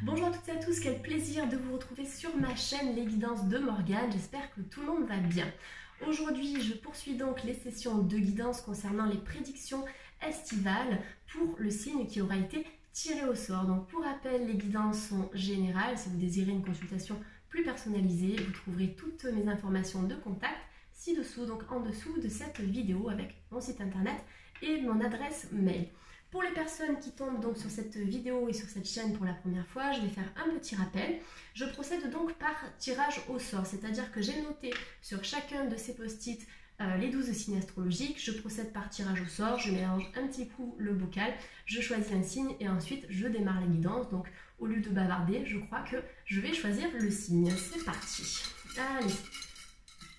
Bonjour à toutes et à tous, quel plaisir de vous retrouver sur ma chaîne Les Guidances de Morgane. J'espère que tout le monde va bien. Aujourd'hui, je poursuis donc les sessions de guidance concernant les prédictions estivales pour le signe qui aura été tiré au sort. Donc pour rappel, les guidances sont générales. Si vous désirez une consultation plus personnalisée, vous trouverez toutes mes informations de contact ci-dessous, donc en dessous de cette vidéo avec mon site internet et mon adresse mail. Pour les personnes qui tombent donc sur cette vidéo et sur cette chaîne pour la première fois, je vais faire un petit rappel. Je procède donc par tirage au sort, c'est-à-dire que j'ai noté sur chacun de ces post-it les 12 signes astrologiques. Je procède par tirage au sort, je mélange un petit coup le bocal, je choisis un signe et ensuite je démarre la guidance. Donc au lieu de bavarder, je crois que je vais choisir le signe. C'est parti. Allez,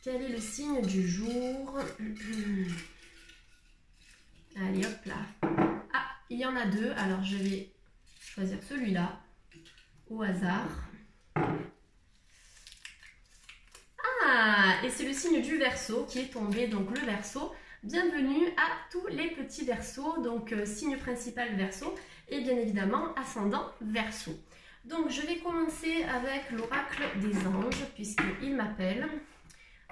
quel est le signe du jour? Allez, hop là. Ah, il y en a deux, alors je vais choisir celui-là au hasard. Ah, et c'est le signe du Verseau qui est tombé, donc le Verseau. Bienvenue à tous les petits Verseaux, donc signe principal Verseau et bien évidemment ascendant Verseau. Donc je vais commencer avec l'oracle des anges puisqu'il m'appelle.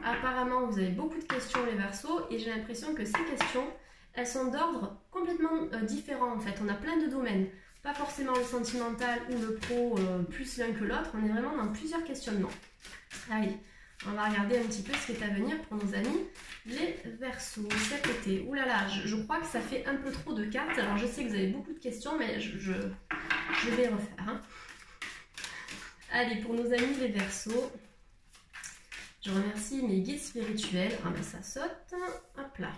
Apparemment vous avez beaucoup de questions les Verseaux et j'ai l'impression que ces questions elles sont d'ordre complètement différent en fait. On a plein de domaines, pas forcément le sentimental ou le pro plus l'un que l'autre, on est vraiment dans plusieurs questionnements. Allez, on va regarder un petit peu ce qui est à venir pour nos amis les Verseaux cet été. Ouh là là, je crois que ça fait un peu trop de cartes, alors je sais que vous avez beaucoup de questions mais je vais refaire. Hein. Allez, pour nos amis les Verseaux, je remercie mes guides spirituels. Ah ben ça saute, hop là.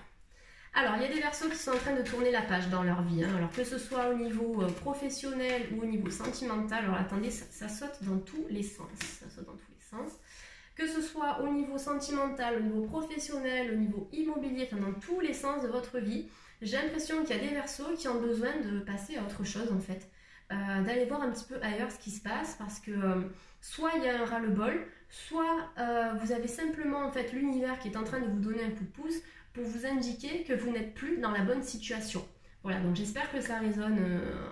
Alors, il y a des Verseaux qui sont en train de tourner la page dans leur vie. Hein. Alors, que ce soit au niveau professionnel ou au niveau sentimental, alors attendez, ça saute dans tous les sens. Ça saute dans tous les sens. Que ce soit au niveau sentimental, au niveau professionnel, au niveau immobilier, enfin dans tous les sens de votre vie, j'ai l'impression qu'il y a des Verseaux qui ont besoin de passer à autre chose en fait. D'aller voir un petit peu ailleurs ce qui se passe parce que soit il y a un ras-le-bol, soit vous avez simplement en fait l'univers qui est en train de vous donner un coup de pouce pour vous indiquer que vous n'êtes plus dans la bonne situation. Voilà, donc j'espère que ça résonne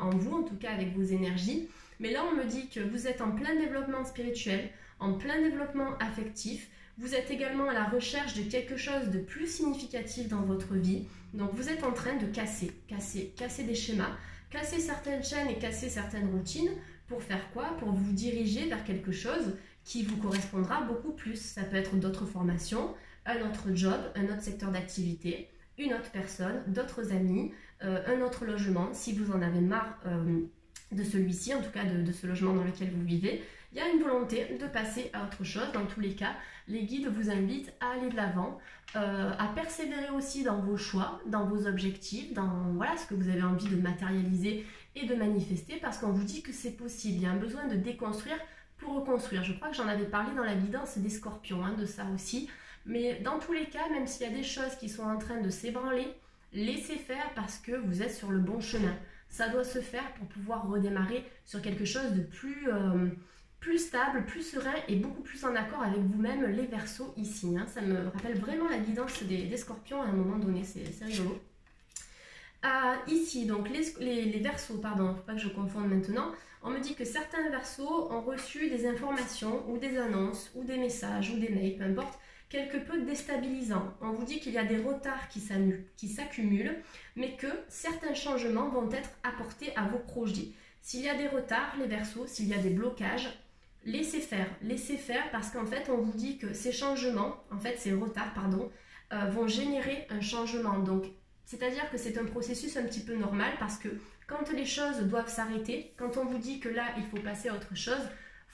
en vous, en tout cas avec vos énergies. Mais là, on me dit que vous êtes en plein développement spirituel, en plein développement affectif. Vous êtes également à la recherche de quelque chose de plus significatif dans votre vie. Donc vous êtes en train de casser des schémas, casser certaines chaînes et casser certaines routines. Pour faire quoi? Pour vous diriger vers quelque chose qui vous correspondra beaucoup plus. Ça peut être d'autres formations, un autre job, un autre secteur d'activité, une autre personne, d'autres amis, un autre logement. Si vous en avez marre de celui-ci, en tout cas de ce logement dans lequel vous vivez, il y a une volonté de passer à autre chose. Dans tous les cas, les guides vous invitent à aller de l'avant, à persévérer aussi dans vos choix, dans vos objectifs, dans voilà, ce que vous avez envie de matérialiser et de manifester, parce qu'on vous dit que c'est possible. Il y a un besoin de déconstruire pour reconstruire. Je crois que j'en avais parlé dans la guidance des Scorpions, hein, de ça aussi. Mais dans tous les cas, même s'il y a des choses qui sont en train de s'ébranler, laissez faire parce que vous êtes sur le bon chemin. Ça doit se faire pour pouvoir redémarrer sur quelque chose de plus stable, plus serein et beaucoup plus en accord avec vous-même les Verseaux ici. Hein. Ça me rappelle vraiment la guidance des Scorpions à un moment donné, c'est rigolo. Ici, donc les Verseaux, pardon, faut pas que je confonde maintenant, on me dit que certains Verseaux ont reçu des informations ou des annonces ou des messages ou des mails, peu importe, quelque peu déstabilisant. On vous dit qu'il y a des retards qui s'accumulent, mais que certains changements vont être apportés à vos projets. S'il y a des retards, les Verseaux, s'il y a des blocages, laissez faire parce qu'en fait, on vous dit que ces changements, en fait, ces retards, pardon, vont générer un changement. Donc, c'est-à-dire que c'est un processus un petit peu normal parce que quand les choses doivent s'arrêter, quand on vous dit que là, il faut passer à autre chose,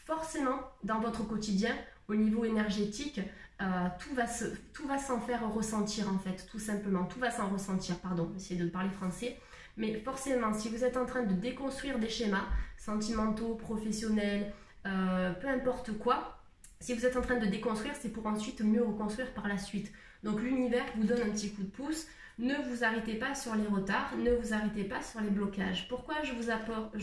forcément, dans votre quotidien, au niveau énergétique, tout va s'en faire ressentir en fait, tout simplement. Tout va s'en ressentir, pardon, essayez de parler français. Mais forcément, si vous êtes en train de déconstruire des schémas sentimentaux, professionnels, peu importe quoi, si vous êtes en train de déconstruire, c'est pour ensuite mieux reconstruire par la suite. Donc l'univers vous donne un petit coup de pouce. Ne vous arrêtez pas sur les retards, ne vous arrêtez pas sur les blocages. Pourquoi je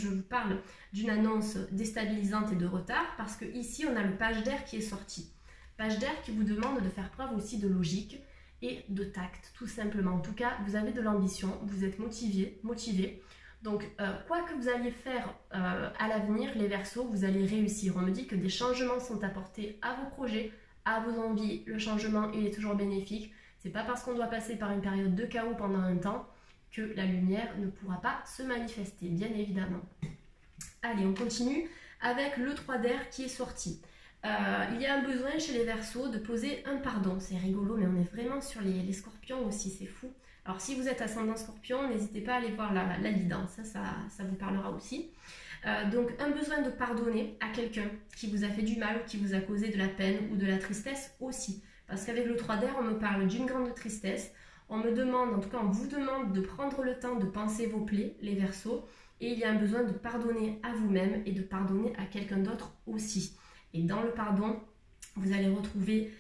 vous parle d'une annonce déstabilisante et de retard? Parce que ici, on a le page d'air qui est sorti. Page d'air qui vous demande de faire preuve aussi de logique et de tact, tout simplement. En tout cas, vous avez de l'ambition, vous êtes motivé. Donc, quoi que vous alliez faire à l'avenir, les Verseaux, vous allez réussir. On me dit que des changements sont apportés à vos projets, à vos envies. Le changement, il est toujours bénéfique. C'est pas parce qu'on doit passer par une période de chaos pendant un temps que la lumière ne pourra pas se manifester, bien évidemment. Allez, on continue avec le 3 d'air qui est sorti. Il y a un besoin chez les Verseaux de poser un pardon. C'est rigolo, mais on est vraiment sur les scorpions aussi, c'est fou. Alors si vous êtes ascendant scorpion, n'hésitez pas à aller voir la guidance, ça vous parlera aussi. Donc un besoin de pardonner à quelqu'un qui vous a fait du mal ou qui vous a causé de la peine ou de la tristesse aussi. Parce qu'avec le 3 d'air, on me parle d'une grande tristesse. On me demande, en tout cas on vous demande de prendre le temps de penser vos plaies, les Verseaux. Et il y a un besoin de pardonner à vous-même et de pardonner à quelqu'un d'autre aussi. Et dans le pardon, vous allez retrouver,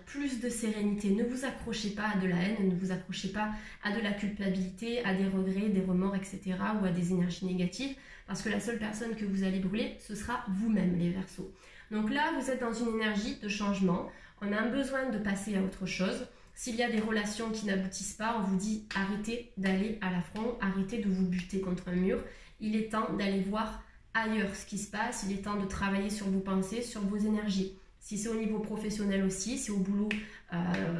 plus de sérénité. Ne vous accrochez pas à de la haine, ne vous accrochez pas à de la culpabilité, à des regrets, des remords, etc. ou à des énergies négatives, parce que la seule personne que vous allez brûler, ce sera vous-même, les Verseaux. Donc là, vous êtes dans une énergie de changement. On a un besoin de passer à autre chose. S'il y a des relations qui n'aboutissent pas, on vous dit arrêtez d'aller à l'affront, arrêtez de vous buter contre un mur. Il est temps d'aller voir ailleurs ce qui se passe, il est temps de travailler sur vos pensées, sur vos énergies. Si c'est au niveau professionnel aussi, si au boulot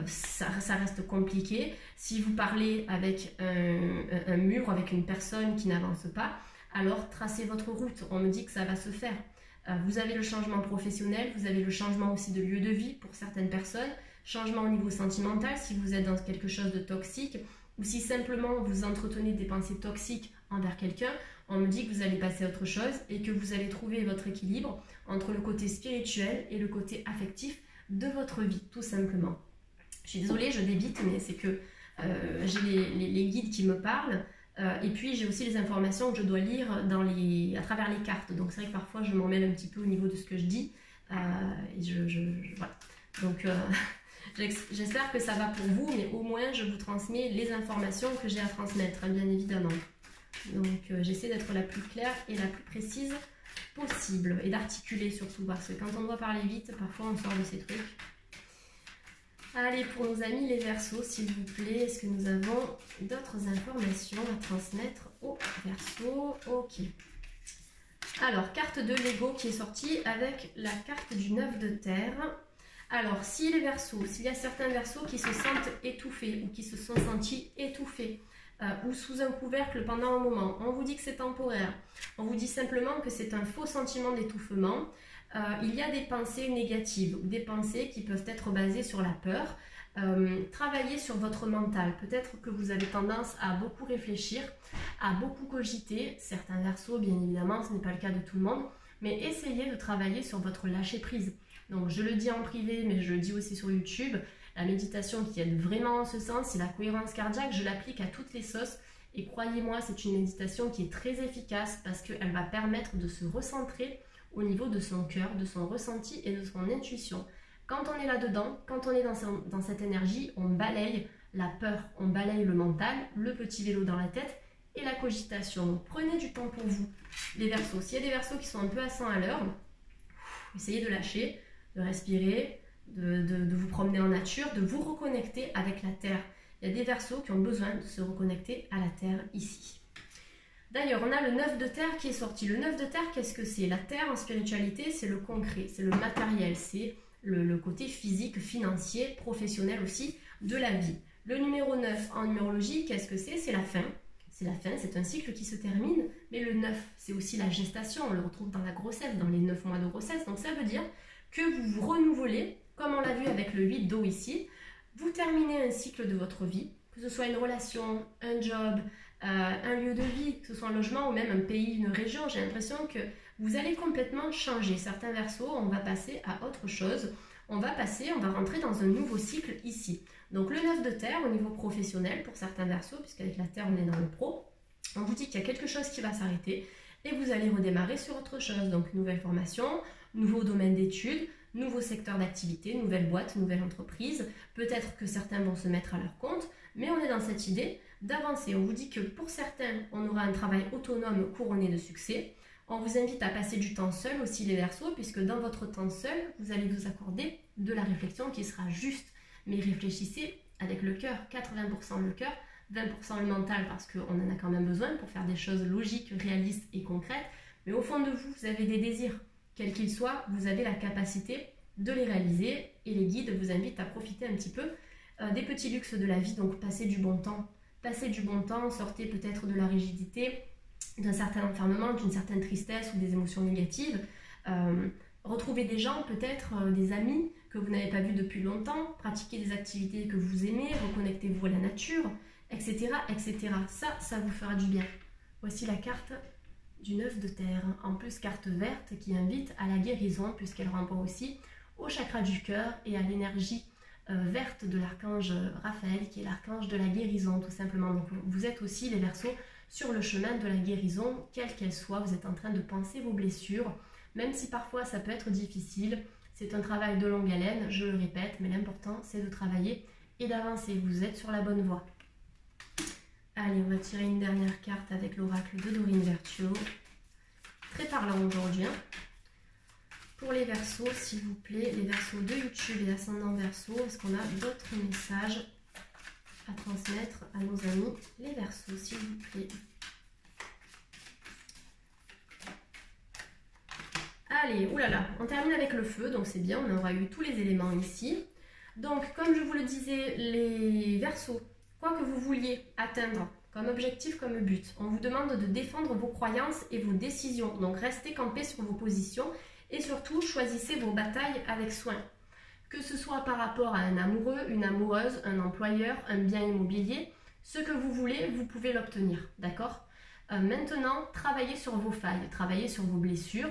ça reste compliqué, si vous parlez avec un mur, avec une personne qui n'avance pas, alors tracez votre route, on me dit que ça va se faire. Vous avez le changement professionnel, vous avez le changement aussi de lieu de vie pour certaines personnes, changement au niveau sentimental si vous êtes dans quelque chose de toxique, ou si simplement vous entretenez des pensées toxiques envers quelqu'un, on me dit que vous allez passer à autre chose et que vous allez trouver votre équilibre entre le côté spirituel et le côté affectif de votre vie, tout simplement. Je suis désolée, je débite, mais c'est que j'ai les guides qui me parlent et puis j'ai aussi les informations que je dois lire à travers les cartes. Donc c'est vrai que parfois je m'en mêle un petit peu au niveau de ce que je dis. Et voilà. Donc j'espère que ça va pour vous, mais au moins je vous transmets les informations que j'ai à transmettre, hein, bien évidemment. Donc j'essaie d'être la plus claire et la plus précise possible et d'articuler surtout, parce que quand on doit parler vite, parfois on sort de ces trucs. Allez, pour nos amis les Verseaux, s'il vous plaît, est-ce que nous avons d'autres informations à transmettre aux Verseaux? Ok. Alors, carte de l'ego qui est sortie avec la carte du 9 de terre. Alors, si les Verseaux, s'il y a certains Verseaux qui se sentent étouffés ou qui se sont sentis étouffés, ou sous un couvercle pendant un moment, on vous dit que c'est temporaire, on vous dit simplement que c'est un faux sentiment d'étouffement, il y a des pensées négatives ou des pensées qui peuvent être basées sur la peur. Travaillez sur votre mental, peut-être que vous avez tendance à beaucoup réfléchir, à beaucoup cogiter, certains Verseaux bien évidemment, ce n'est pas le cas de tout le monde, mais essayez de travailler sur votre lâcher prise. Donc je le dis en privé, mais je le dis aussi sur YouTube. La méditation qui aide vraiment en ce sens, c'est la cohérence cardiaque. Je l'applique à toutes les sauces. Et croyez-moi, c'est une méditation qui est très efficace parce qu'elle va permettre de se recentrer au niveau de son cœur, de son ressenti et de son intuition. Quand on est là-dedans, quand on est dans cette énergie, on balaye la peur, on balaye le mental, le petit vélo dans la tête et la cogitation. Donc prenez du temps pour vous. Les Verseaux, s'il y a des Verseaux qui sont un peu à 100 à l'heure, essayez de lâcher, de respirer, de vous promener en nature, de vous reconnecter avec la terre. Il y a des Verseaux qui ont besoin de se reconnecter à la terre ici. D'ailleurs, on a le 9 de terre qui est sorti. Le 9 de terre, qu'est-ce que c'est? La terre en spiritualité, c'est le concret, c'est le matériel, c'est le côté physique, financier, professionnel aussi de la vie. Le numéro 9 en numérologie, qu'est-ce que c'est? C'est la fin. C'est la fin, c'est un cycle qui se termine, mais le 9, c'est aussi la gestation, on le retrouve dans la grossesse, dans les 9 mois de grossesse, donc ça veut dire que vous vous renouvelez, comme on l'a vu avec le 8 d'eau ici, vous terminez un cycle de votre vie, que ce soit une relation, un job, un lieu de vie, que ce soit un logement ou même un pays, une région, j'ai l'impression que vous allez complètement changer. Certains Verseaux, on va passer à autre chose, on va rentrer dans un nouveau cycle ici. Donc le 9 de terre au niveau professionnel pour certains Verseaux, puisqu'avec la terre on est dans le pro, on vous dit qu'il y a quelque chose qui va s'arrêter et vous allez redémarrer sur autre chose. Donc nouvelle formation, nouveau domaine d'études, nouveau secteur d'activité, nouvelle boîte, nouvelle entreprise. Peut-être que certains vont se mettre à leur compte, mais on est dans cette idée d'avancer. On vous dit que pour certains, on aura un travail autonome couronné de succès. On vous invite à passer du temps seul aussi les Verseaux, puisque dans votre temps seul, vous allez vous accorder de la réflexion qui sera juste. Mais réfléchissez avec le cœur, 80% le cœur, 20% le mental parce qu'on en a quand même besoin pour faire des choses logiques, réalistes et concrètes. Mais au fond de vous, vous avez des désirs, quels qu'ils soient, vous avez la capacité de les réaliser et les guides vous invitent à profiter un petit peu des petits luxes de la vie, donc passer du bon temps. Passez du bon temps, sortez peut-être de la rigidité, d'un certain enfermement, d'une certaine tristesse ou des émotions négatives. Retrouvez des gens, peut-être des amis que vous n'avez pas vus depuis longtemps, pratiquez des activités que vous aimez, reconnectez-vous à la nature, etc., etc. Ça vous fera du bien. Voici la carte du 9 de terre. En plus, carte verte qui invite à la guérison, puisqu'elle renvoie aussi au chakra du cœur et à l'énergie verte de l'archange Raphaël, qui est l'archange de la guérison, tout simplement. Donc, vous êtes aussi, les Verseaux, sur le chemin de la guérison, quelle qu'elle soit. Vous êtes en train de penser vos blessures, même si parfois ça peut être difficile. C'est un travail de longue haleine, je le répète, mais l'important, c'est de travailler et d'avancer. Vous êtes sur la bonne voie. Allez, on va tirer une dernière carte avec l'oracle de Dorine Virtue. Très parlant aujourd'hui, hein. Pour les Verseaux, s'il vous plaît, les Verseaux de YouTube et ascendant Verseau, est-ce qu'on a d'autres messages à transmettre à nos amis les Verseaux, s'il vous plaît? Allez, oulala, on termine avec le feu, donc c'est bien, on aura eu tous les éléments ici. Donc, comme je vous le disais, les Verseaux, quoi que vous vouliez atteindre comme objectif, comme but, on vous demande de défendre vos croyances et vos décisions. Donc, restez campés sur vos positions. Et surtout, choisissez vos batailles avec soin. Que ce soit par rapport à un amoureux, une amoureuse, un employeur, un bien immobilier, ce que vous voulez, vous pouvez l'obtenir, d'accord? Maintenant, travaillez sur vos failles, travaillez sur vos blessures.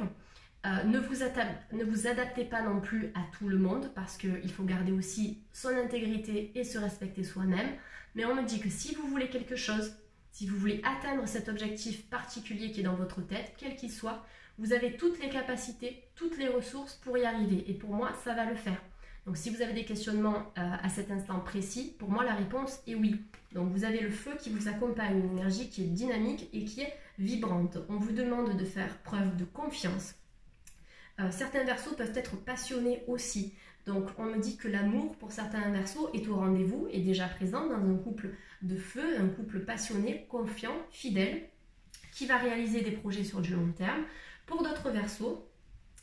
Ne vous adaptez pas non plus à tout le monde parce qu'il faut garder aussi son intégrité et se respecter soi-même. Mais on me dit que si vous voulez quelque chose, si vous voulez atteindre cet objectif particulier qui est dans votre tête, quel qu'il soit, vous avez toutes les capacités, toutes les ressources pour y arriver. Et pour moi, ça va le faire. Donc, si vous avez des questionnements à cet instant précis, pour moi, la réponse est oui. Donc, vous avez le feu qui vous accompagne, une énergie qui est dynamique et qui est vibrante. On vous demande de faire preuve de confiance. Certains Verseaux peuvent être passionnés aussi. Donc, on me dit que l'amour, pour certains Verseaux, est au rendez-vous, est déjà présent dans un couple de feu, un couple passionné, confiant, fidèle, qui va réaliser des projets sur du long terme. Pour d'autres Verseaux,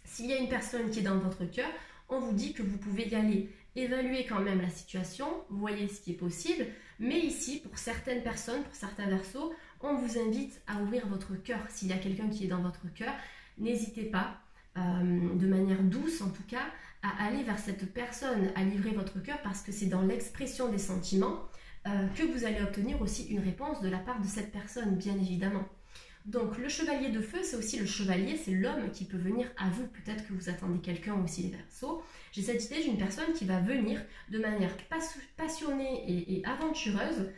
s'il y a une personne qui est dans votre cœur, on vous dit que vous pouvez y aller, évaluer quand même la situation, voyez ce qui est possible, mais ici, pour certaines personnes, pour certains Verseaux, on vous invite à ouvrir votre cœur. S'il y a quelqu'un qui est dans votre cœur, n'hésitez pas, de manière douce en tout cas, à aller vers cette personne, à livrer votre cœur, parce que c'est dans l'expression des sentiments que vous allez obtenir aussi une réponse de la part de cette personne, bien évidemment. Donc, le chevalier de feu, c'est aussi le chevalier, c'est l'homme qui peut venir à vous. Peut-être que vous attendez quelqu'un aussi, les Verseaux. J'ai cette idée d'une personne qui va venir de manière passionnée et aventureuse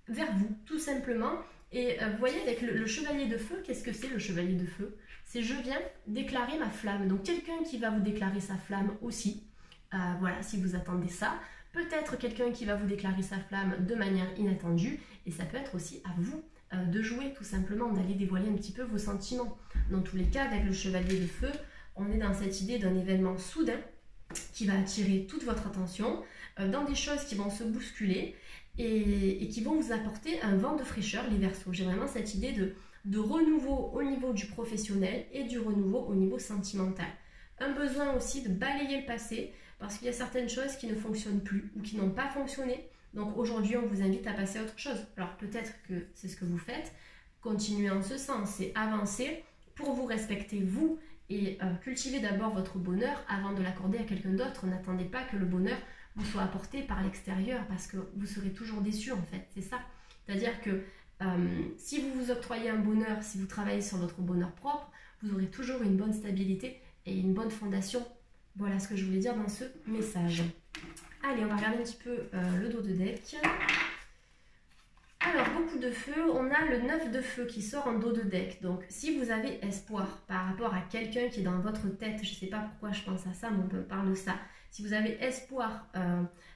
vers vous, tout simplement. Et vous voyez, avec le chevalier de feu, qu'est-ce que c'est le chevalier de feu? C'est je viens déclarer ma flamme. Donc, quelqu'un qui va vous déclarer sa flamme aussi. Voilà, si vous attendez ça. Peut-être quelqu'un qui va vous déclarer sa flamme de manière inattendue. Et ça peut être aussi à vous de jouer tout simplement, d'aller dévoiler un petit peu vos sentiments. Dans tous les cas, avec le chevalier de feu, on est dans cette idée d'un événement soudain qui va attirer toute votre attention dans des choses qui vont se bousculer et qui vont vous apporter un vent de fraîcheur, les Verseaux. J'ai vraiment cette idée de renouveau au niveau du professionnel et du renouveau au niveau sentimental. Un besoin aussi de balayer le passé parce qu'il y a certaines choses qui ne fonctionnent plus ou qui n'ont pas fonctionné. Donc aujourd'hui, on vous invite à passer à autre chose. Alors peut-être que c'est ce que vous faites. Continuez en ce sens, c'est avancer pour vous respecter vous et cultiver d'abord votre bonheur avant de l'accorder à quelqu'un d'autre. N'attendez pas que le bonheur vous soit apporté par l'extérieur parce que vous serez toujours déçu en fait, c'est ça. C'est-à-dire que si vous vous octroyez un bonheur, si vous travaillez sur votre bonheur propre, vous aurez toujours une bonne stabilité et une bonne fondation. Voilà ce que je voulais dire dans ce message. Allez, on va regarder un petit peu le dos de deck. Alors, beaucoup de feu, on a le 9 de feu qui sort en dos de deck. Donc, si vous avez espoir par rapport à quelqu'un qui est dans votre tête, je ne sais pas pourquoi je pense à ça, mais on me parle de ça. Si vous avez espoir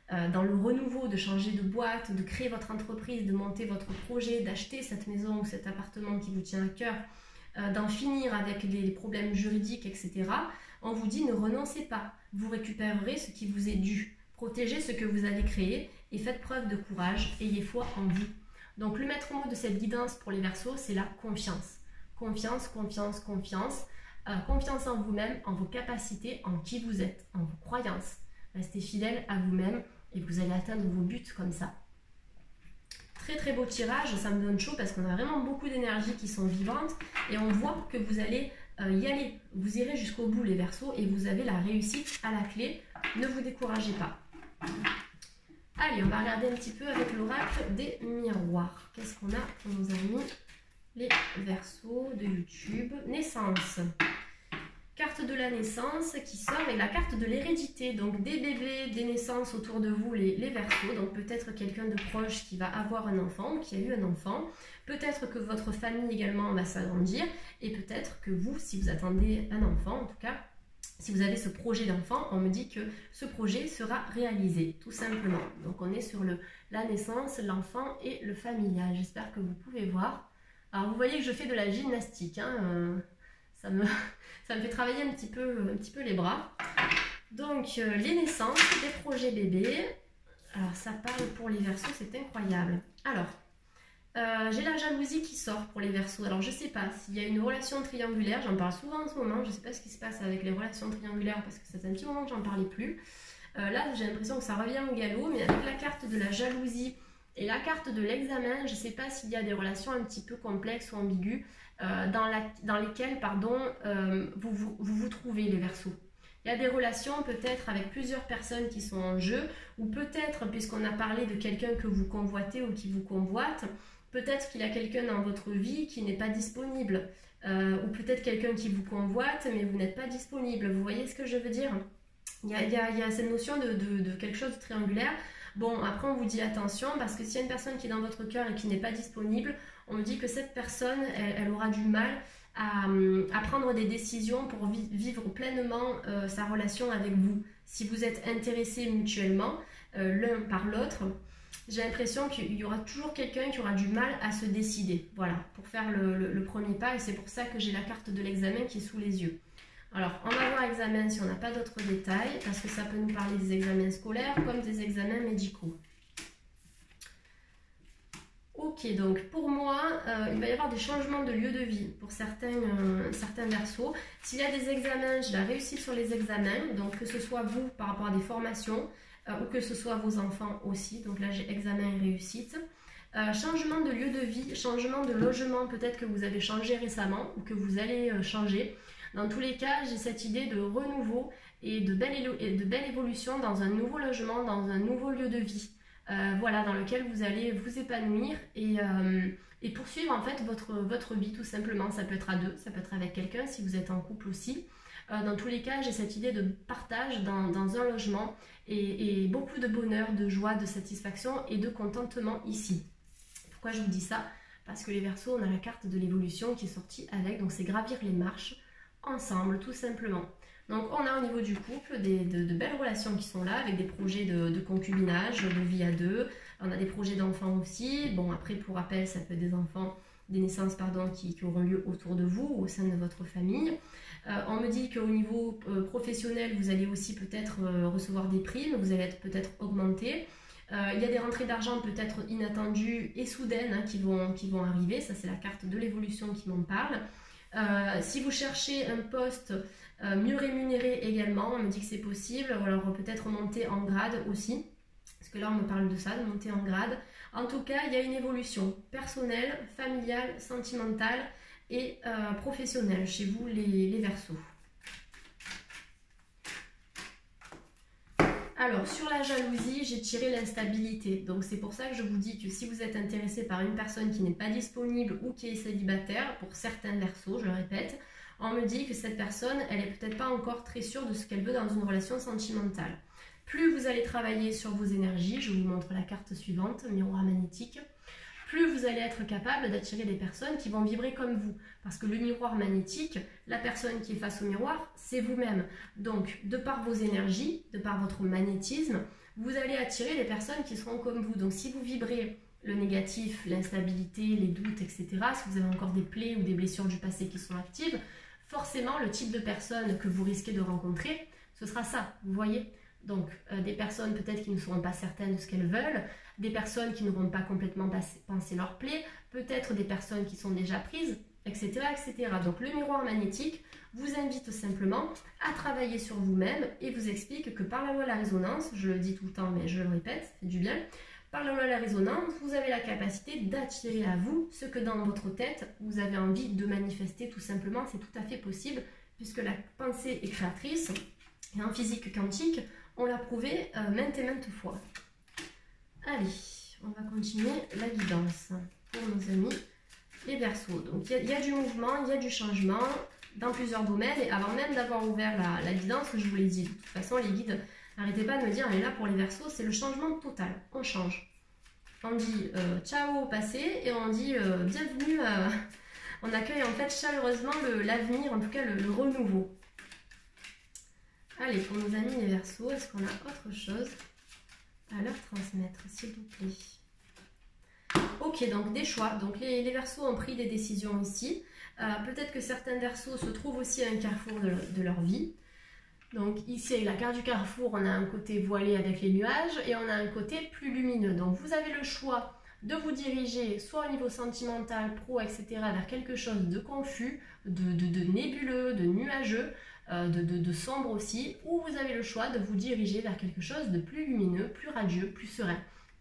dans le renouveau, de changer de boîte, de créer votre entreprise, de monter votre projet, d'acheter cette maison ou cet appartement qui vous tient à cœur, d'en finir avec les problèmes juridiques, etc., on vous dit ne renoncez pas. Vous récupérerez ce qui vous est dû. Protégez ce que vous avez créé et faites preuve de courage. Ayez foi en vous. Donc le maître mot de cette guidance pour les Verseaux, c'est la confiance. Confiance, confiance, confiance. Confiance en vous-même, en vos capacités, en qui vous êtes, en vos croyances. Restez fidèle à vous-même et vous allez atteindre vos buts comme ça. Très très beau tirage, ça me donne chaud parce qu'on a vraiment beaucoup d'énergie qui sont vivantes et on voit que vous allez y aller. Vous irez jusqu'au bout les Verseaux et vous avez la réussite à la clé. Ne vous découragez pas. Allez, on va regarder un petit peu avec l'oracle des miroirs. Qu'est-ce qu'on a pour nos amis les Verseaux de YouTube? Naissance. Carte de la naissance qui sort et la carte de l'hérédité. Donc des bébés, des naissances autour de vous, les Verseaux. Donc peut-être quelqu'un de proche qui va avoir un enfant, qui a eu un enfant. Peut-être que votre famille également va s'agrandir. Et peut-être que vous, si vous attendez un enfant, en tout cas, si vous avez ce projet d'enfant, on me dit que ce projet sera réalisé, tout simplement. Donc on est sur la naissance, l'enfant et le familial. J'espère que vous pouvez voir. Alors vous voyez que je fais de la gymnastique, hein, ça me fait travailler un petit peu les bras. Donc les naissances, des projets bébés. Alors ça parle pour les Verseaux, c'est incroyable. Alors, j'ai la jalousie qui sort pour les Verseaux. Alors je ne sais pas s'il y a une relation triangulaire, j'en parle souvent en ce moment, je ne sais pas ce qui se passe avec les relations triangulaires parce que ça fait un petit moment que j'en parlais plus. Là j'ai l'impression que ça revient au galop, mais avec la carte de la jalousie et la carte de l'examen, je ne sais pas s'il y a des relations un petit peu complexes ou ambiguës dans lesquelles vous trouvez les Verseaux. Il y a des relations peut-être avec plusieurs personnes qui sont en jeu, ou peut-être, puisqu'on a parlé de quelqu'un que vous convoitez ou qui vous convoite, peut-être qu'il y a quelqu'un dans votre vie qui n'est pas disponible, ou peut-être quelqu'un qui vous convoite mais vous n'êtes pas disponible. Vous voyez ce que je veux dire? Il y a cette notion de quelque chose de triangulaire. Bon, après on vous dit attention parce que s'il y a une personne qui est dans votre cœur et qui n'est pas disponible, on me dit que cette personne, elle aura du mal à prendre des décisions pour vivre pleinement sa relation avec vous. Si vous êtes intéressés mutuellement l'un par l'autre, j'ai l'impression qu'il y aura toujours quelqu'un qui aura du mal à se décider, voilà, pour faire le premier pas, et c'est pour ça que j'ai la carte de l'examen qui est sous les yeux. Alors, on va voir examen si on n'a pas d'autres détails, parce que ça peut nous parler des examens scolaires comme des examens médicaux. Ok, donc pour moi, il va y avoir des changements de lieu de vie pour certains Verseaux. S'il y a des examens, j'ai la réussite sur les examens, donc que ce soit vous par rapport à des formations, ou que ce soit vos enfants aussi, donc là j'ai examen et réussite. Changement de lieu de vie, changement de logement, peut-être que vous avez changé récemment ou que vous allez changer. Dans tous les cas, j'ai cette idée de renouveau et de belle évolution dans un nouveau logement, dans un nouveau lieu de vie. Voilà, dans lequel vous allez vous épanouir et poursuivre en fait votre vie tout simplement. Ça peut être à deux, ça peut être avec quelqu'un si vous êtes en couple aussi. Dans tous les cas, j'ai cette idée de partage dans un logement et beaucoup de bonheur, de joie, de satisfaction et de contentement ici. Pourquoi je vous dis ça? Parce que les Verseaux, on a la carte de l'évolution qui est sortie avec, donc c'est gravir les marches ensemble tout simplement. Donc on a au niveau du couple de belles relations qui sont là avec des projets de concubinage, de vie à deux. On a des projets d'enfants aussi. Bon, après pour rappel, ça peut être des enfants, des naissances pardon, qui auront lieu autour de vous ou au sein de votre famille. On me dit qu'au niveau professionnel, vous allez aussi peut-être recevoir des primes, vous allez être peut-être augmenté. Il y a des rentrées d'argent peut-être inattendues et soudaines hein, qui vont arriver. Ça c'est la carte de l'évolution qui m'en parle. Si vous cherchez un poste mieux rémunéré également, on me dit que c'est possible, ou alors peut-être monter en grade aussi, parce que là on me parle de ça, de monter en grade. En tout cas, il y a une évolution personnelle, familiale, sentimentale et professionnelle chez vous les Verseaux. Alors, sur la jalousie, j'ai tiré l'instabilité. Donc, c'est pour ça que je vous dis que si vous êtes intéressé par une personne qui n'est pas disponible ou qui est célibataire, pour certains Verseaux, je le répète, on me dit que cette personne, elle n'est peut-être pas encore très sûre de ce qu'elle veut dans une relation sentimentale. Plus vous allez travailler sur vos énergies, je vous montre la carte suivante, miroir magnétique, plus vous allez être capable d'attirer des personnes qui vont vibrer comme vous. Parce que le miroir magnétique, la personne qui est face au miroir, c'est vous-même. Donc, de par vos énergies, de par votre magnétisme, vous allez attirer des personnes qui seront comme vous. Donc, si vous vibrez le négatif, l'instabilité, les doutes, etc., si vous avez encore des plaies ou des blessures du passé qui sont actives, forcément, le type de personne que vous risquez de rencontrer, ce sera ça, vous voyez. Donc des personnes peut-être qui ne seront pas certaines de ce qu'elles veulent, des personnes qui n'auront pas complètement pensé leur plaie, peut-être des personnes qui sont déjà prises, etc., etc. Donc le miroir magnétique vous invite simplement à travailler sur vous-même et vous explique que par la loi de la résonance, je le dis tout le temps mais je le répète, ça fait du bien, par la loi de la résonance, vous avez la capacité d'attirer à vous ce que dans votre tête, vous avez envie de manifester tout simplement, c'est tout à fait possible puisque la pensée est créatrice et en physique quantique, on l'a prouvé maintes et maintes fois. Allez, on va continuer la guidance pour nos amis les Verseaux. Donc il y a du mouvement, il y a du changement dans plusieurs domaines et avant même d'avoir ouvert la guidance, je vous l'ai dit, de toute façon les guides, n'arrêtez pas de me dire, mais là pour les Verseaux, c'est le changement total, on change. On dit ciao au passé et on dit bienvenue, on accueille en fait chaleureusement l'avenir, en tout cas le renouveau. Allez, pour nos amis les Verseaux, est-ce qu'on a autre chose à leur transmettre, s'il vous plaît? Ok, donc des choix. Donc les Verseaux ont pris des décisions ici. Peut-être que certains Verseaux se trouvent aussi à un carrefour de leur vie. Donc ici, avec la carte du carrefour, on a un côté voilé avec les nuages et on a un côté plus lumineux. Donc vous avez le choix de vous diriger soit au niveau sentimental, pro, etc. vers quelque chose de confus, de nébuleux, de nuageux, de sombre aussi, ou vous avez le choix de vous diriger vers quelque chose de plus lumineux, plus radieux, plus serein.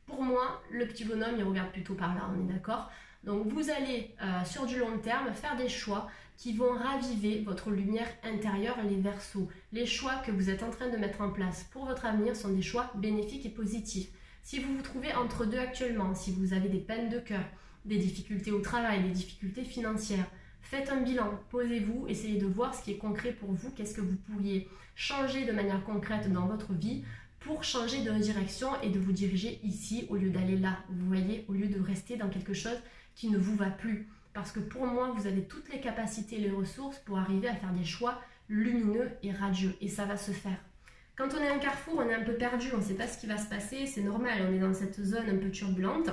Pour moi, le petit bonhomme, il regarde plutôt par là, on est d'accord? Donc vous allez, sur du long terme, faire des choix qui vont raviver votre lumière intérieure, les Verseaux. Les choix que vous êtes en train de mettre en place pour votre avenir sont des choix bénéfiques et positifs. Si vous vous trouvez entre deux actuellement, si vous avez des peines de cœur, des difficultés au travail, des difficultés financières, faites un bilan, posez-vous, essayez de voir ce qui est concret pour vous, qu'est-ce que vous pourriez changer de manière concrète dans votre vie pour changer de direction et de vous diriger ici au lieu d'aller là, vous voyez, au lieu de rester dans quelque chose qui ne vous va plus. Parce que pour moi, vous avez toutes les capacités et les ressources pour arriver à faire des choix lumineux et radieux. Et ça va se faire. Quand on est à un carrefour, on est un peu perdu, on ne sait pas ce qui va se passer, c'est normal, on est dans cette zone un peu turbulente.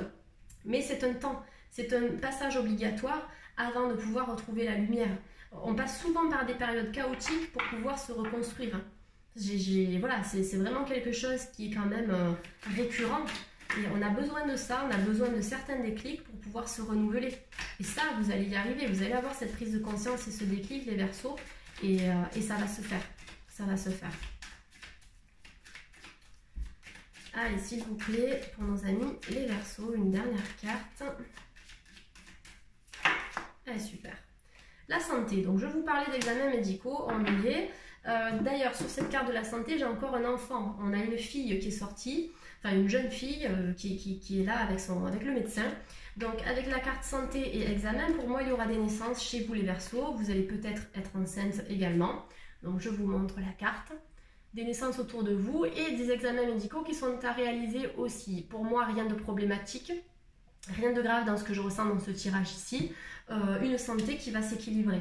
Mais c'est un temps, c'est un passage obligatoire avant de pouvoir retrouver la lumière. On passe souvent par des périodes chaotiques pour pouvoir se reconstruire. Voilà, c'est vraiment quelque chose qui est quand même récurrent. Et on a besoin de ça, on a besoin de certains déclics pour pouvoir se renouveler. Et ça, vous allez y arriver, vous allez avoir cette prise de conscience et ce déclic, les Verseaux, et ça va se faire. Ça va se faire. Allez, s'il vous plaît, pour nos amis les Verseaux, une dernière carte. Allez, super. La santé. Donc, je vous parlais d'examens médicaux, on y est. D'ailleurs, sur cette carte de la santé, j'ai encore un enfant. On a une fille qui est sortie, enfin une jeune fille qui est là avec le médecin. Donc, avec la carte santé et examen, pour moi, il y aura des naissances chez vous les Verseaux. Vous allez peut-être être enceinte également. Donc, je vous montre la carte. Des naissances autour de vous et des examens médicaux qui sont à réaliser aussi. Pour moi, rien de problématique, rien de grave dans ce que je ressens dans ce tirage ici. Une santé qui va s'équilibrer.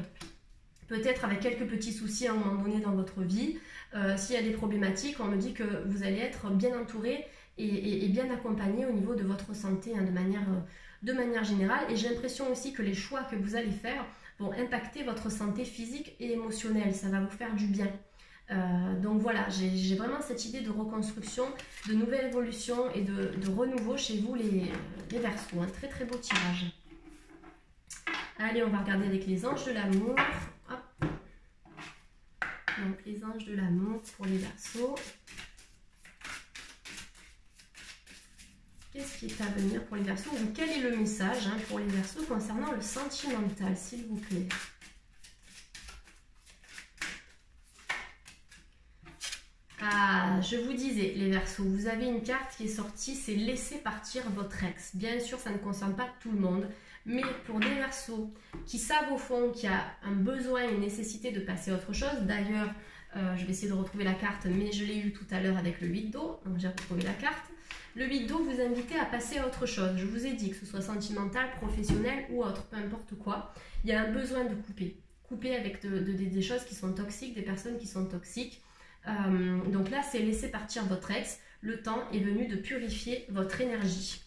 Peut-être avec quelques petits soucis à un moment donné dans votre vie. S'il y a des problématiques, on me dit que vous allez être bien entouré et bien accompagné au niveau de votre santé hein, de manière générale. Et j'ai l'impression aussi que les choix que vous allez faire vont impacter votre santé physique et émotionnelle. Ça va vous faire du bien. Donc voilà, j'ai vraiment cette idée de reconstruction, de nouvelle évolution et de renouveau chez vous les Verseaux. Un très très beau tirage. Allez, on va regarder avec les anges de l'amour. Donc les anges de l'amour pour les Verseaux. Qu'est-ce qui est à venir pour les Verseaux? Ou quel est le message hein, pour les Verseaux concernant le sentimental, s'il vous plaît? Ah, je vous disais, les Verseaux, vous avez une carte qui est sortie, c'est laisser partir votre ex. Bien sûr, ça ne concerne pas tout le monde, mais pour des Verseaux qui savent au fond qu'il y a un besoin, une nécessité de passer à autre chose. D'ailleurs, je vais essayer de retrouver la carte, mais je l'ai eu tout à l'heure avec le 8 d'eau, donc j'ai retrouvé la carte. Le 8 d'eau vous invite à passer à autre chose. Je vous ai dit que ce soit sentimental, professionnel ou autre, peu importe quoi, il y a un besoin de couper. Couper avec des choses qui sont toxiques, des personnes qui sont toxiques. Donc là, c'est laisser partir votre ex. Le temps est venu de purifier votre énergie.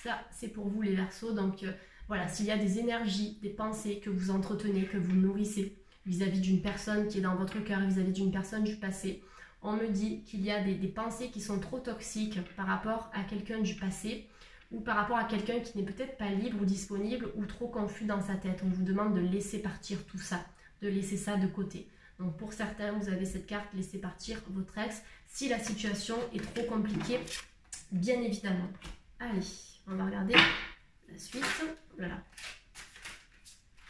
Ça, c'est pour vous les Verseaux. Donc voilà, s'il y a des énergies, des pensées que vous entretenez, que vous nourrissez vis-à-vis d'une personne qui est dans votre cœur, vis-à-vis d'une personne du passé, On me dit qu'il y a des pensées qui sont trop toxiques par rapport à quelqu'un du passé ou par rapport à quelqu'un qui n'est peut-être pas libre ou disponible ou trop confus dans sa tête. On vous demande de laisser partir tout ça, de laisser ça de côté. Donc pour certains, vous avez cette carte, laissez partir votre ex si la situation est trop compliquée, bien évidemment. Allez, on va regarder la suite. Voilà.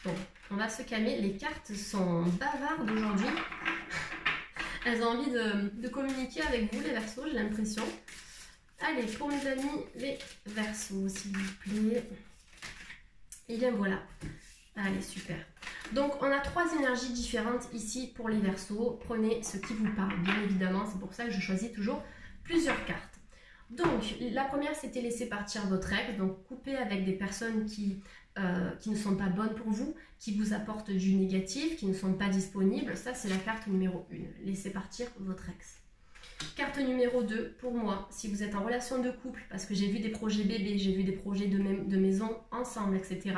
Bon, on va se calmer. Les cartes sont bavardes aujourd'hui. Elles ont envie de communiquer avec vous, les Verseaux, j'ai l'impression. Allez, pour mes amis, les Verseaux, s'il vous plaît. Et bien voilà. Allez, super. Donc, on a 3 énergies différentes ici pour les Verseaux. Prenez ce qui vous parle, bien évidemment. C'est pour ça que je choisis toujours plusieurs cartes. Donc, la première, c'était laisser partir votre ex. Donc, couper avec des personnes qui ne sont pas bonnes pour vous, qui vous apportent du négatif, qui ne sont pas disponibles. Ça, c'est la carte numéro 1. Laissez partir votre ex. Carte numéro 2, pour moi, si vous êtes en relation de couple, parce que j'ai vu des projets bébés, j'ai vu des projets de maison ensemble, etc.,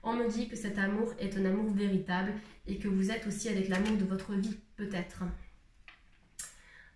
on me dit que cet amour est un amour véritable et que vous êtes aussi avec l'amour de votre vie, peut-être.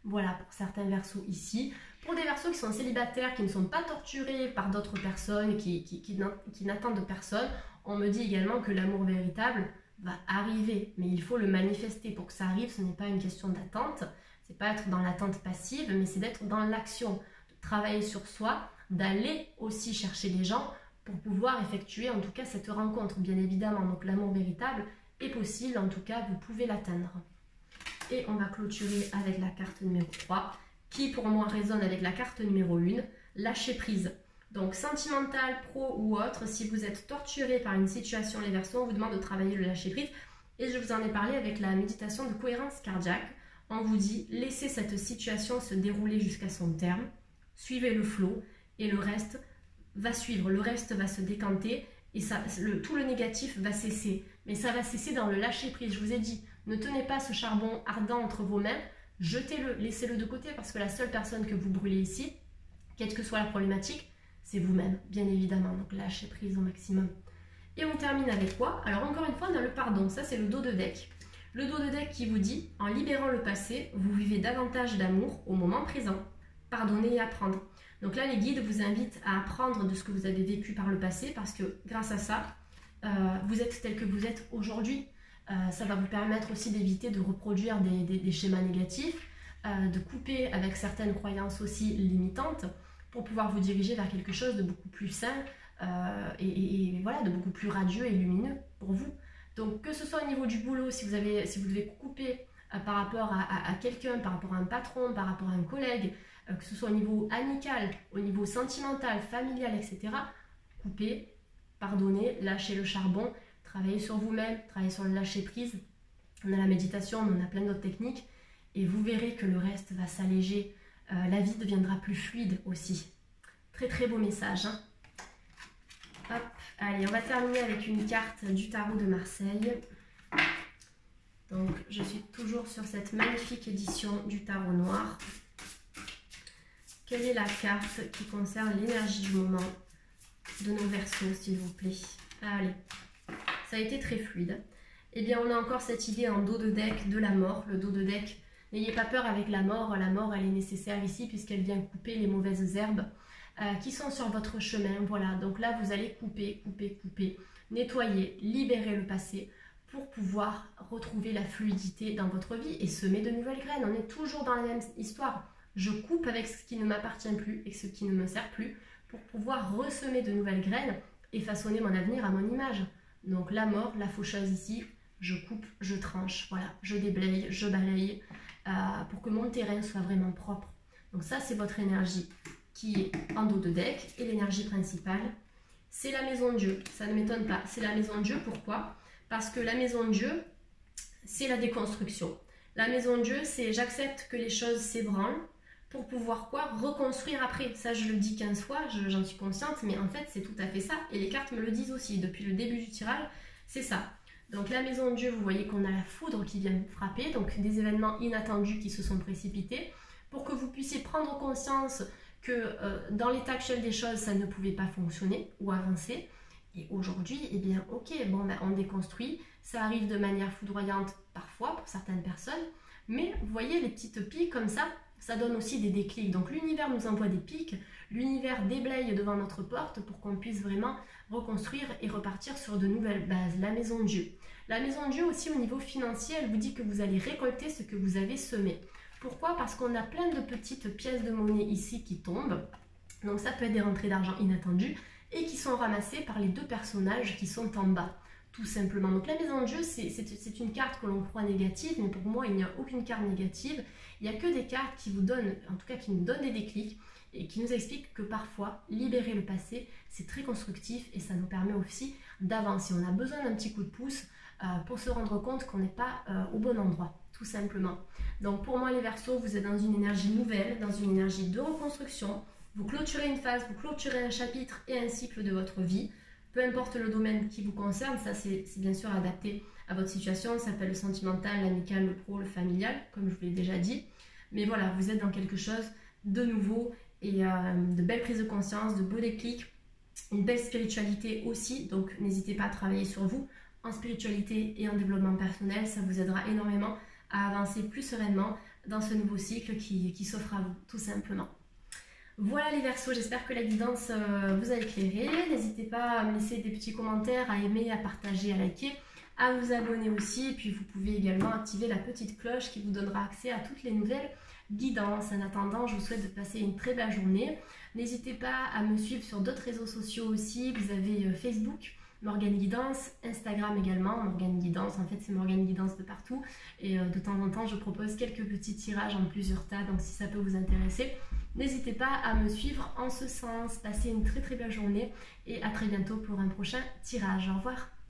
Voilà pour certains Verseaux ici. Pour des Verseaux qui sont célibataires, qui ne sont pas torturés par d'autres personnes, qui n'attendent personne, on me dit également que l'amour véritable va arriver. Mais il faut le manifester. Pour que ça arrive, ce n'est pas une question d'attente. C'est pas être dans l'attente passive, mais c'est d'être dans l'action. De travailler sur soi, d'aller aussi chercher les gens pour pouvoir effectuer en tout cas cette rencontre, bien évidemment. Donc l'amour véritable est possible, en tout cas vous pouvez l'atteindre. Et on va clôturer avec la carte numéro 3, qui pour moi résonne avec la carte numéro 1, lâcher prise. Donc sentimental, pro ou autre, si vous êtes torturé par une situation, les Verseaux, on vous demande de travailler le lâcher prise. Et je vous en ai parlé avec la méditation de cohérence cardiaque. On vous dit, laissez cette situation se dérouler jusqu'à son terme, suivez le flot et le reste va suivre, le reste va se décanter et tout le négatif va cesser. Mais ça va cesser dans le lâcher prise. Je vous ai dit, ne tenez pas ce charbon ardent entre vos mains, jetez-le, laissez-le de côté parce que la seule personne que vous brûlez ici, quelle que soit la problématique, c'est vous-même, bien évidemment. Donc lâchez prise au maximum. Et on termine avec quoi? Alors encore une fois, on a le pardon. Ça, c'est le dos de deck. Le dos de deck qui vous dit, en libérant le passé, vous vivez davantage d'amour au moment présent. Pardonnez et apprendre. Donc là, les guides vous invitent à apprendre de ce que vous avez vécu par le passé parce que grâce à ça, vous êtes tel que vous êtes aujourd'hui. Ça va vous permettre aussi d'éviter de reproduire des schémas négatifs, de couper avec certaines croyances aussi limitantes pour pouvoir vous diriger vers quelque chose de beaucoup plus sain et voilà, de beaucoup plus radieux et lumineux pour vous. Donc que ce soit au niveau du boulot, si vous devez couper par rapport à quelqu'un, par rapport à un patron, par rapport à un collègue, que ce soit au niveau amical, au niveau sentimental, familial, etc., coupez, pardonnez, lâchez le charbon, travaillez sur vous-même, travaillez sur le lâcher prise. On a la méditation, mais on a plein d'autres techniques et vous verrez que le reste va s'alléger. La vie deviendra plus fluide aussi. Très très beau message, hein. Hop, allez, on va terminer avec une carte du tarot de Marseille. Donc, je suis toujours sur cette magnifique édition du tarot noir. Quelle est la carte qui concerne l'énergie du moment de nos Verseaux, s'il vous plaît? Allez, ça a été très fluide. Eh bien, on a encore cette idée en dos de deck de la mort. Le dos de deck, n'ayez pas peur avec la mort. La mort, elle est nécessaire ici puisqu'elle vient couper les mauvaises herbes qui sont sur votre chemin. Voilà, donc là, vous allez couper, nettoyer, libérer le passé pour pouvoir retrouver la fluidité dans votre vie et semer de nouvelles graines. On est toujours dans la même histoire. Je coupe avec ce qui ne m'appartient plus et ce qui ne me sert plus pour pouvoir ressemer de nouvelles graines et façonner mon avenir à mon image. Donc la mort, la faucheuse ici, je coupe, je tranche, voilà, je déblaye, je balaye pour que mon terrain soit vraiment propre. Donc ça, c'est votre énergie qui est en dos de deck et l'énergie principale, c'est la maison de Dieu. Ça ne m'étonne pas, c'est la maison de Dieu. Pourquoi? Parce que la maison de Dieu, c'est la déconstruction. La maison de Dieu, c'est j'accepte que les choses s'ébranlent pour pouvoir quoi? Reconstruire après. Ça, je le dis 15 fois, j'en suis consciente, mais en fait, c'est tout à fait ça. Et les cartes me le disent aussi. Depuis le début du tirage, c'est ça. Donc la maison de Dieu, vous voyez qu'on a la foudre qui vient frapper, donc des événements inattendus qui se sont précipités, pour que vous puissiez prendre conscience que dans l'état actuel des choses, ça ne pouvait pas fonctionner ou avancer, Et aujourd'hui, eh bien ok, bon, ben, on déconstruit, ça arrive de manière foudroyante parfois pour certaines personnes, mais vous voyez les petites piques comme ça donne aussi des déclics. Donc l'univers nous envoie des pics, l'univers déblaye devant notre porte pour qu'on puisse vraiment reconstruire et repartir sur de nouvelles bases. La maison de Dieu. La maison de Dieu aussi au niveau financier, elle vous dit que vous allez récolter ce que vous avez semé. Pourquoi? Parce qu'on a plein de petites pièces de monnaie ici qui tombent. Donc ça peut être des rentrées d'argent inattendues et qui sont ramassées par les deux personnages qui sont en bas. Tout simplement. Donc la maison de Dieu, c'est une carte que l'on croit négative, mais pour moi, il n'y a aucune carte négative. Il n'y a que des cartes qui vous donnent, en tout cas qui nous donnent des déclics et qui nous expliquent que parfois, libérer le passé, c'est très constructif et ça nous permet aussi d'avancer. On a besoin d'un petit coup de pouce pour se rendre compte qu'on n'est pas au bon endroit, tout simplement. Donc pour moi, les Verseaux, vous êtes dans une énergie nouvelle, dans une énergie de reconstruction. Vous clôturez une phase, vous clôturez un chapitre et un cycle de votre vie. Peu importe le domaine qui vous concerne, ça c'est bien sûr adapté à votre situation. Ça peut être le sentimental, l'amical, le pro, le familial, comme je vous l'ai déjà dit. Mais voilà, vous êtes dans quelque chose de nouveau et de belles prises de conscience, de beaux déclics, une belle spiritualité aussi. Donc n'hésitez pas à travailler sur vous en spiritualité et en développement personnel. Ça vous aidera énormément à avancer plus sereinement dans ce nouveau cycle qui s'offre à vous, tout simplement. Voilà les Verseaux, j'espère que la guidance vous a éclairé. N'hésitez pas à me laisser des petits commentaires, à aimer, à partager, à liker, à vous abonner aussi. Et puis vous pouvez également activer la petite cloche qui vous donnera accès à toutes les nouvelles guidances. En attendant, je vous souhaite de passer une très belle journée. N'hésitez pas à me suivre sur d'autres réseaux sociaux aussi. Vous avez Facebook, Morgane Guidance, Instagram également, Morgane Guidance. En fait, c'est Morgane Guidance de partout. Et de temps en temps, je propose quelques petits tirages en plusieurs tas. Donc si ça peut vous intéresser, n'hésitez pas à me suivre en ce sens. Passez une très très belle journée et à très bientôt pour un prochain tirage. Au revoir.